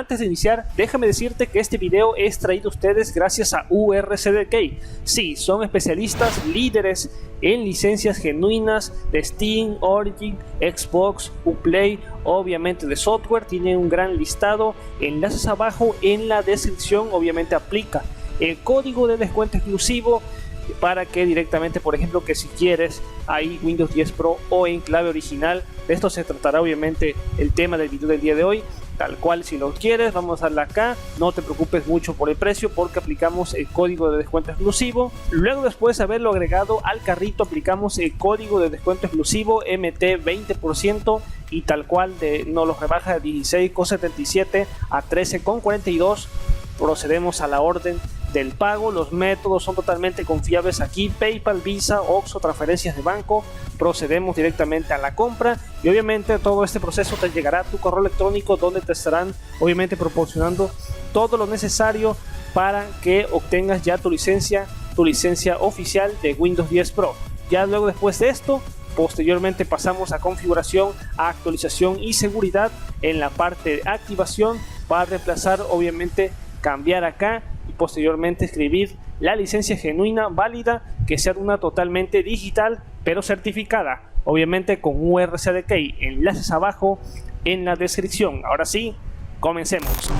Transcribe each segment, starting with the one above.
Antes de iniciar, déjame decirte que este video es traído a ustedes gracias a URCDK. Sí, son especialistas líderes en licencias genuinas de Steam, Origin, Xbox, Uplay, obviamente de software. Tienen un gran listado, enlaces abajo en la descripción. Obviamente aplica el código de descuento exclusivo para que directamente, por ejemplo, que si quieres ahí Windows 10 Pro o en clave original, de esto se tratará obviamente el tema del video del día de hoy. Tal cual, si lo quieres, vamos a darle acá. No te preocupes mucho por el precio porque aplicamos el código de descuento exclusivo. Luego, después de haberlo agregado al carrito, aplicamos el código de descuento exclusivo MT 20% y tal cual nos lo rebaja de 16,77 a 13,42. Procedemos a la orden del pago. Los métodos son totalmente confiables aquí: PayPal, Visa, Oxxo, transferencias de banco. Procedemos directamente a la compra y obviamente todo este proceso te llegará a tu correo electrónico, donde te estarán obviamente proporcionando todo lo necesario para que obtengas ya tu licencia oficial de Windows 10 Pro. Ya luego, después de esto, posteriormente pasamos a configuración, a actualización y seguridad en la parte de activación para reemplazar, obviamente cambiar acá y posteriormente escribir la licencia genuina válida, que sea una totalmente digital pero certificada, obviamente con URCDK. Enlaces abajo en la descripción. Ahora sí, comencemos.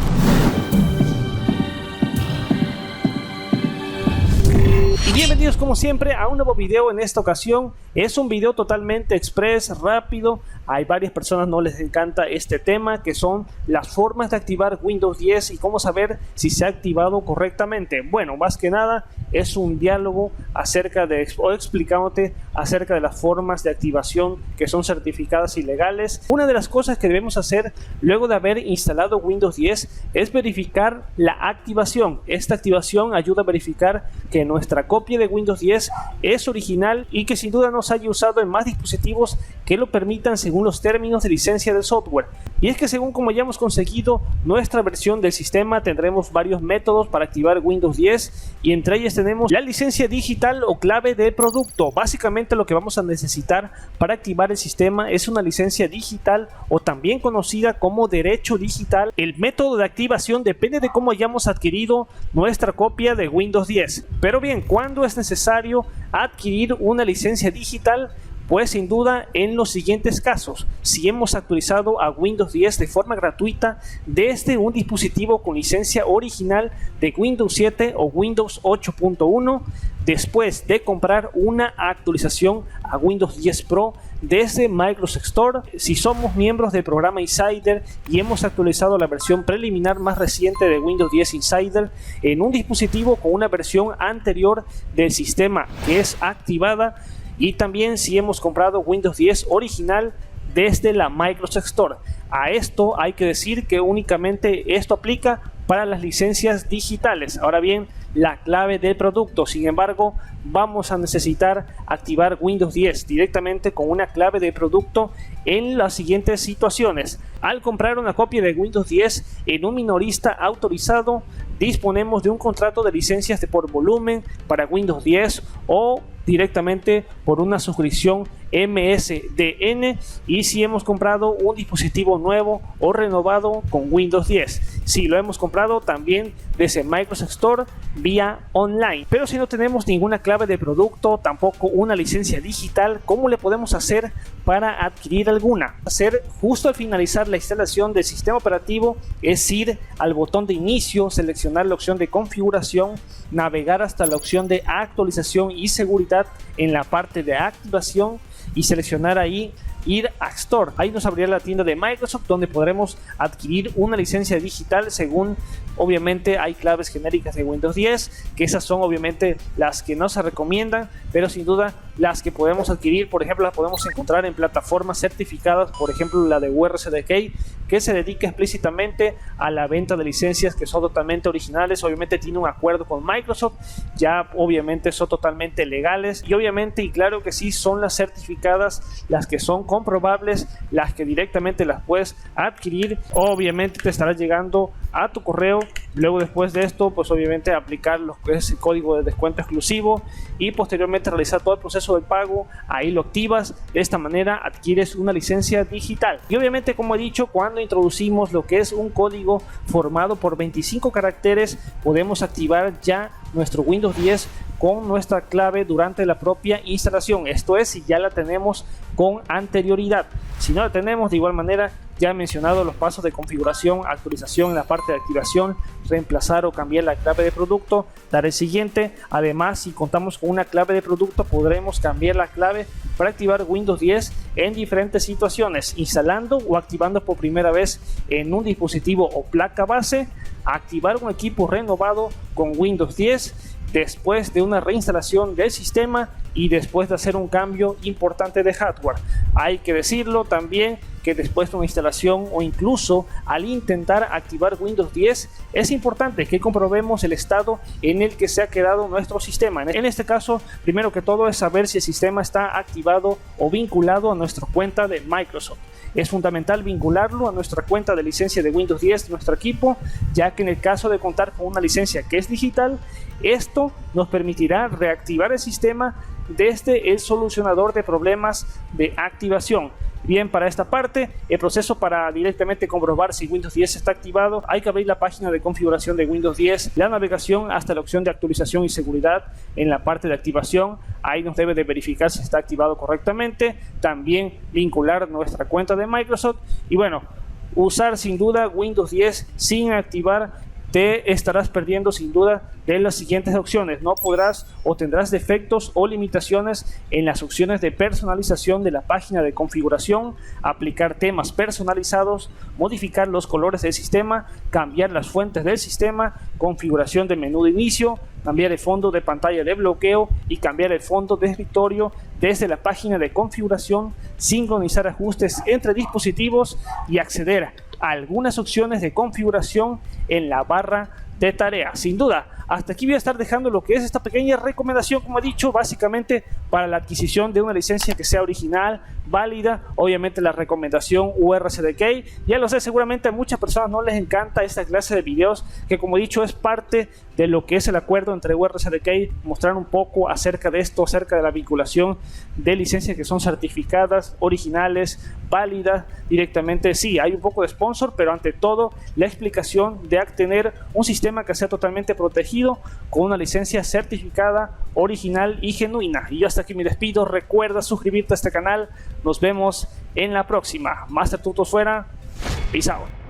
Y bienvenidos como siempre a un nuevo video. En esta ocasión es un video totalmente express, rápido. Hay varias personas no les encanta este tema, que son las formas de activar Windows 10 y cómo saber si se ha activado correctamente. Bueno, más que nada es un diálogo acerca de, o explicándote acerca de las formas de activación que son certificadas y legales. Una de las cosas que debemos hacer luego de haber instalado Windows 10 es verificar la activación. Esta activación ayuda a verificar que nuestra copia de Windows 10 es original y que sin duda no se haya usado en más dispositivos que lo permitan según los términos de licencia del software. Y es que según como hayamos conseguido nuestra versión del sistema, tendremos varios métodos para activar Windows 10 y entre ellas tenemos la licencia digital o clave de producto. Básicamente lo que vamos a necesitar para activar el sistema es una licencia digital, o también conocida como derecho digital. El método de activación depende de cómo hayamos adquirido nuestra copia de Windows 10. Pero bien, ¿cuándo es necesario adquirir una licencia digital? Pues sin duda en los siguientes casos: si hemos actualizado a Windows 10 de forma gratuita desde un dispositivo con licencia original de Windows 7 o Windows 8.1, después de comprar una actualización a Windows 10 Pro desde Microsoft Store, si somos miembros del programa Insider y hemos actualizado la versión preliminar más reciente de Windows 10 Insider en un dispositivo con una versión anterior del sistema que es activada, y también si hemos comprado Windows 10 original desde la Microsoft Store. A esto hay que decir que únicamente esto aplica para las licencias digitales. Ahora bien, la clave del producto, sin embargo, vamos a necesitar activar Windows 10 directamente con una clave de producto en las siguientes situaciones. Al comprar una copia de Windows 10 en un minorista autorizado, disponemos de un contrato de licencias por volumen para Windows 10 o directamente por una suscripción MSDN, y si hemos comprado un dispositivo nuevo o renovado con Windows 10, si lo hemos comprado también desde Microsoft Store vía online. Pero si no tenemos ninguna clave de producto, tampoco una licencia digital, ¿cómo le podemos hacer para adquirir alguna? Hacer justo al finalizar la instalación del sistema operativo es ir al botón de inicio, seleccionar la opción de configuración, navegar hasta la opción de actualización y seguridad en la parte de activación y seleccionar ahí ir a Store. Ahí nos abrirá la tienda de Microsoft, donde podremos adquirir una licencia digital según, obviamente, hay claves genéricas de Windows 10, que esas son obviamente las que no se recomiendan, pero sin duda las que podemos adquirir, por ejemplo, las podemos encontrar en plataformas certificadas, por ejemplo la de URCDK, que se dedica explícitamente a la venta de licencias que son totalmente originales. Obviamente tiene un acuerdo con Microsoft, ya obviamente son totalmente legales, y obviamente, y claro que sí, son las certificadas, las que son comprobables, las que directamente las puedes adquirir. Obviamente te estará llegando a tu correo Luego después de esto, pues obviamente aplicar lo que es el código de descuento exclusivo y posteriormente realizar todo el proceso del pago. Ahí lo activas, de esta manera adquieres una licencia digital. Y obviamente, como he dicho, cuando introducimos lo que es un código formado por 25 caracteres, podemos activar ya nuestro Windows 10 con nuestra clave durante la propia instalación. Esto es, si ya la tenemos con anterioridad. Si no la tenemos, de igual manera, ya he mencionado los pasos de configuración, actualización en la parte de activación, reemplazar o cambiar la clave de producto, dar el siguiente. Además, si contamos con una clave de producto, podremos cambiar la clave para activar Windows 10 en diferentes situaciones, instalando o activando por primera vez en un dispositivo o placa base, activar un equipo renovado con Windows 10, después de una reinstalación del sistema y después de hacer un cambio importante de hardware. Hay que decirlo también que después de una instalación o incluso al intentar activar Windows 10, es importante que comprobemos el estado en el que se ha quedado nuestro sistema. En este caso, primero que todo es saber si el sistema está activado o vinculado a nuestra cuenta de Microsoft. Es fundamental vincularlo a nuestra cuenta de licencia de Windows 10 de nuestro equipo, ya que en el caso de contar con una licencia que es digital, esto nos permitirá reactivar el sistema desde el solucionador de problemas de activación. Bien, para esta parte, el proceso para directamente comprobar si Windows 10 está activado, hay que abrir la página de configuración de Windows 10, la navegación hasta la opción de actualización y seguridad en la parte de activación. Ahí nos debe de verificar si está activado correctamente, también vincular nuestra cuenta de Microsoft y bueno, usar sin duda Windows 10 sin activar. Te estarás perdiendo sin duda de las siguientes opciones. No podrás o tendrás defectos o limitaciones en las opciones de personalización de la página de configuración, aplicar temas personalizados, modificar los colores del sistema, cambiar las fuentes del sistema, configuración del menú de inicio, cambiar el fondo de pantalla de bloqueo y cambiar el fondo de escritorio desde la página de configuración, sincronizar ajustes entre dispositivos y acceder a algunas opciones de configuración en la barra de tareas. Sin duda, hasta aquí voy a estar dejando lo que es esta pequeña recomendación, como he dicho, básicamente para la adquisición de una licencia que sea original, válida. Obviamente la recomendación URCDK, ya lo sé, seguramente a muchas personas no les encanta esta clase de videos, que como he dicho es parte de lo que es el acuerdo entre URCDK, mostrar un poco acerca de esto, acerca de la vinculación de licencias que son certificadas, originales, válidas directamente. Sí, hay un poco de sponsor, pero ante todo la explicación de tener un sistema que sea totalmente protegido con una licencia certificada, original y genuina. Y hasta aquí me despido. Recuerda suscribirte a este canal. Nos vemos en la próxima. Master Tutos fuera. Peace out.